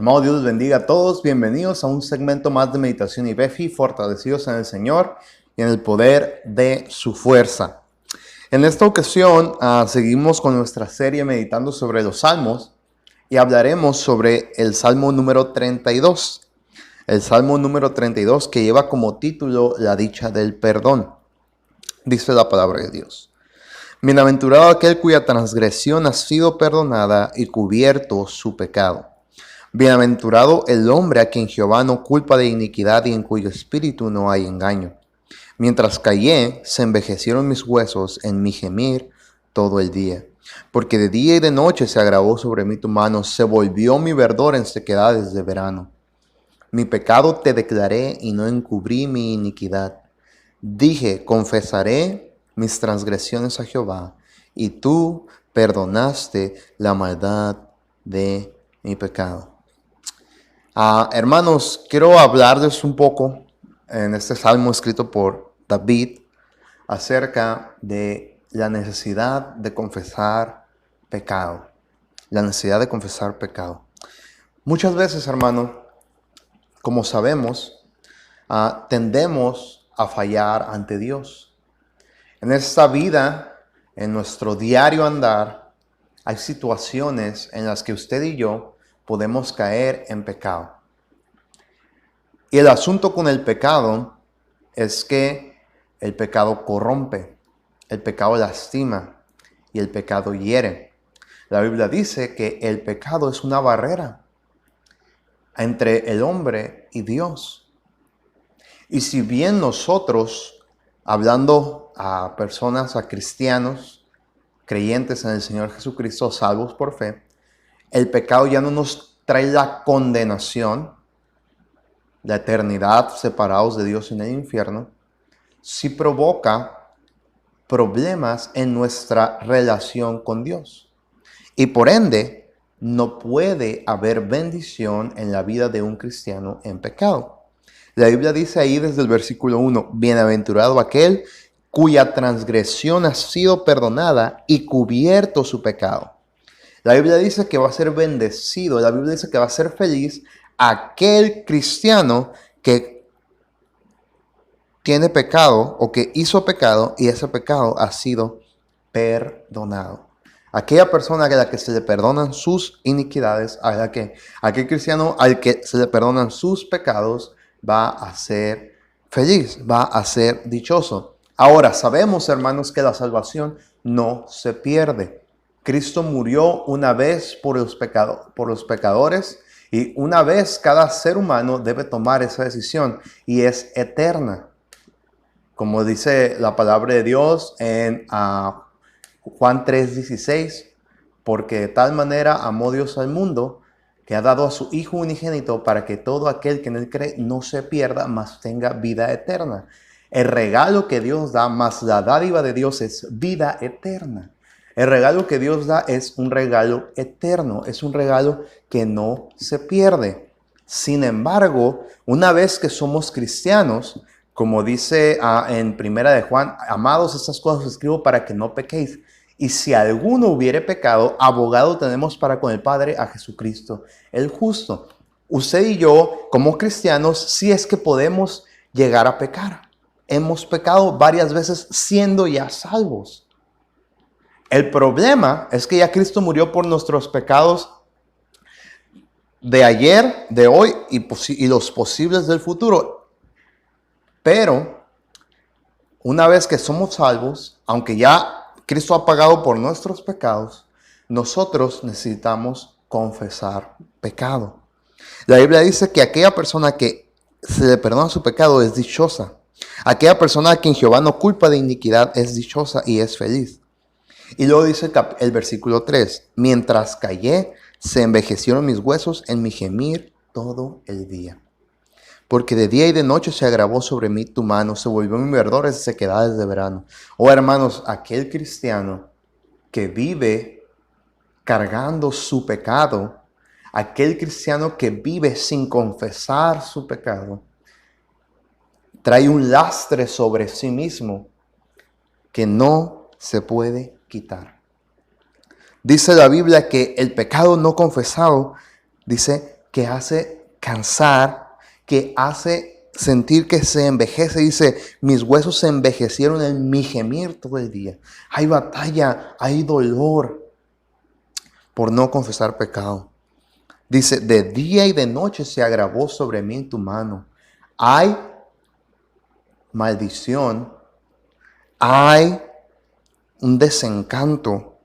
Amado Dios, bendiga a todos. Bienvenidos a un segmento más de Meditación y Befi, fortalecidos en el Señor y en el poder de su fuerza. En esta ocasión seguimos con nuestra serie meditando sobre los Salmos y hablaremos sobre el Salmo número 32. El Salmo número 32 que lleva como título la dicha del perdón. Dice la palabra de Dios. Bienaventurado aquel cuya transgresión ha sido perdonada y cubierto su pecado. Bienaventurado el hombre a quien Jehová no culpa de iniquidad y en cuyo espíritu no hay engaño. Mientras callé, se envejecieron mis huesos en mi gemir todo el día. Porque de día y de noche se agravó sobre mí tu mano, se volvió mi verdor en sequedades de verano. Mi pecado te declaré y no encubrí mi iniquidad. Dije, confesaré mis transgresiones a Jehová, y tú perdonaste la maldad de mi pecado. Hermanos, quiero hablarles un poco en este salmo escrito por David acerca de la necesidad de confesar pecado. La necesidad de confesar pecado. Muchas veces, hermano, como sabemos, tendemos a fallar ante Dios. En esta vida, en nuestro diario andar, hay situaciones en las que usted y yo podemos caer en pecado. Y el asunto con el pecado es que el pecado corrompe, el pecado lastima y el pecado hiere. La Biblia dice que el pecado es una barrera entre el hombre y Dios. Y si bien nosotros, hablando a personas, a cristianos, creyentes en el Señor Jesucristo, salvos por fe, el pecado ya no nos trae la condenación, la eternidad separados de Dios en el infierno, sí provoca problemas en nuestra relación con Dios. Y por ende, no puede haber bendición en la vida de un cristiano en pecado. La Biblia dice ahí desde el versículo 1, bienaventurado aquel cuya transgresión ha sido perdonada y cubierto su pecado. La Biblia dice que va a ser bendecido, la Biblia dice que va a ser feliz aquel cristiano que tiene pecado o que hizo pecado y ese pecado ha sido perdonado. Aquella persona a la que se le perdonan sus iniquidades, aquel cristiano al que se le perdonan sus pecados, va a ser feliz, va a ser dichoso. Ahora, sabemos, hermanos, que la salvación no se pierde. Cristo murió una vez por los pecadores y una vez cada ser humano debe tomar esa decisión y es eterna. Como dice la palabra de Dios en Juan 3:16, porque de tal manera amó Dios al mundo que ha dado a su Hijo unigénito para que todo aquel que en él cree no se pierda, mas tenga vida eterna. El regalo que Dios da, más la dádiva de Dios, es vida eterna. El regalo que Dios da es un regalo eterno, es un regalo que no se pierde. Sin embargo, una vez que somos cristianos, como dice en Primera de Juan, amados, estas cosas os escribo para que no pequéis. Y si alguno hubiere pecado, abogado tenemos para con el Padre a Jesucristo, el justo. Usted y yo, como cristianos, sí es que podemos llegar a pecar. Hemos pecado varias veces siendo ya salvos. El problema es que ya Cristo murió por nuestros pecados de ayer, de hoy y los posibles del futuro. Pero una vez que somos salvos, aunque ya Cristo ha pagado por nuestros pecados, nosotros necesitamos confesar pecado. La Biblia dice que aquella persona que se le perdona su pecado es dichosa. Aquella persona a quien Jehová no culpa de iniquidad es dichosa y es feliz. Y luego dice el versículo 3, mientras callé, se envejecieron mis huesos en mi gemir todo el día. Porque de día y de noche se agravó sobre mí tu mano, se volvió mi verdor en sequedades de verano. Oh hermanos, aquel cristiano que vive cargando su pecado, aquel cristiano que vive sin confesar su pecado, trae un lastre sobre sí mismo que no se puede quitar. Dice la Biblia que el pecado no confesado, dice, que hace cansar, que hace sentir que se envejece. Dice, mis huesos se envejecieron en mi gemir todo el día. Hay batalla, hay dolor por no confesar pecado. Dice, de día y de noche se agravó sobre mí tu mano. Hay maldición, hay un desencanto,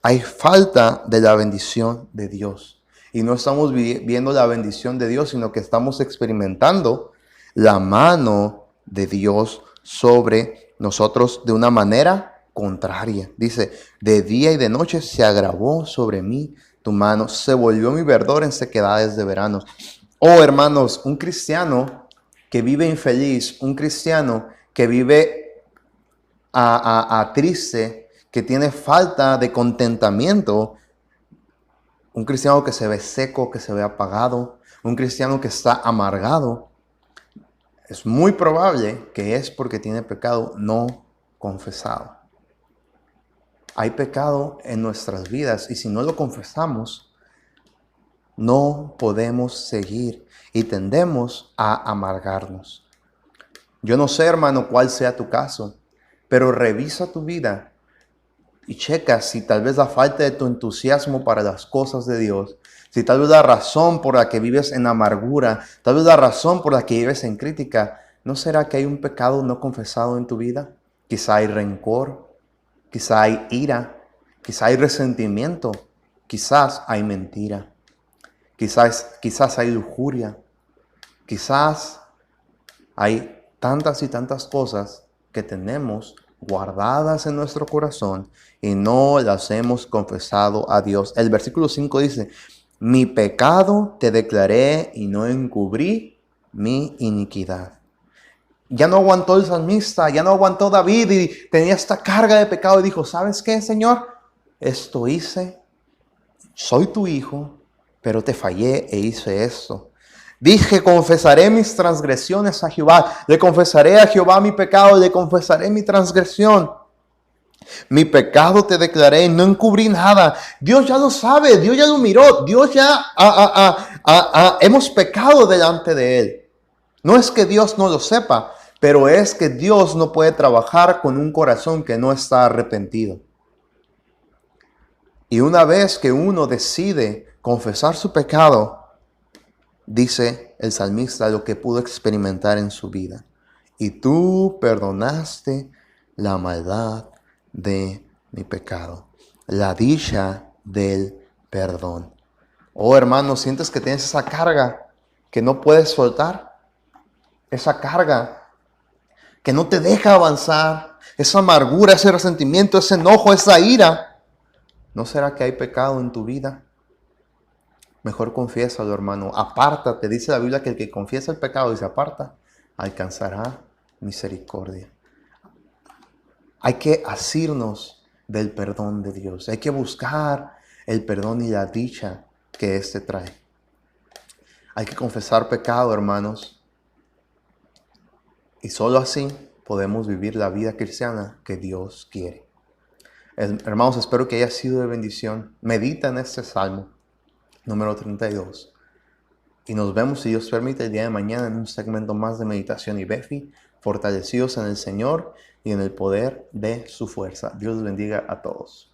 hay falta de la bendición de Dios. Y no estamos viendo la bendición de Dios, sino que estamos experimentando la mano de Dios sobre nosotros de una manera contraria. Dice, de día y de noche se agravó sobre mí tu mano, se volvió mi verdor en sequedades de verano. Oh, hermanos, un cristiano que vive infeliz, un cristiano que vive triste, que tiene falta de contentamiento, un cristiano que se ve seco, que se ve apagado, un cristiano que está amargado, es muy probable que es porque tiene pecado no confesado. Hay pecado en nuestras vidas y si no lo confesamos, no podemos seguir y tendemos a amargarnos. Yo no sé, hermano, cuál sea tu caso, pero revisa tu vida y checa si tal vez la falta de tu entusiasmo para las cosas de Dios, si tal vez la razón por la que vives en amargura, tal vez la razón por la que vives en crítica, ¿no será que hay un pecado no confesado en tu vida? Quizá hay rencor, quizá hay ira, quizá hay resentimiento, quizás hay mentira, quizás hay lujuria, quizás hay tantas y tantas cosas que tenemos guardadas en nuestro corazón y no las hemos confesado a Dios. El versículo 5 dice, mi pecado te declaré y no encubrí mi iniquidad. Ya no aguantó el salmista, ya no aguantó David y tenía esta carga de pecado y dijo, ¿sabes qué, Señor? Esto hice, soy tu hijo, pero te fallé e hice esto. Dije, confesaré mis transgresiones a Jehová. Le confesaré a Jehová mi pecado, le confesaré mi transgresión. Mi pecado te declaré, no encubrí nada. Dios ya lo sabe, Dios ya lo miró, Dios ya hemos pecado delante de Él. No es que Dios no lo sepa, pero es que Dios no puede trabajar con un corazón que no está arrepentido. Y una vez que uno decide confesar su pecado, dice el salmista lo que pudo experimentar en su vida. Y tú perdonaste la maldad de mi pecado. La dicha del perdón. Oh, hermano, ¿sientes que tienes esa carga que no puedes soltar? Esa carga que no te deja avanzar. Esa amargura, ese resentimiento, ese enojo, esa ira. ¿No será que hay pecado en tu vida? Mejor confiésalo, hermano. Apártate. Dice la Biblia que el que confiesa el pecado y se aparta, alcanzará misericordia. Hay que asirnos del perdón de Dios. Hay que buscar el perdón y la dicha que éste trae. Hay que confesar pecado, hermanos. Y solo así podemos vivir la vida cristiana que Dios quiere. Hermanos, espero que haya sido de bendición. Medita en este salmo número 32. Y nos vemos, si Dios permite, el día de mañana en un segmento más de Meditación y Befi, fortalecidos en el Señor y en el poder de su fuerza. Dios les bendiga a todos.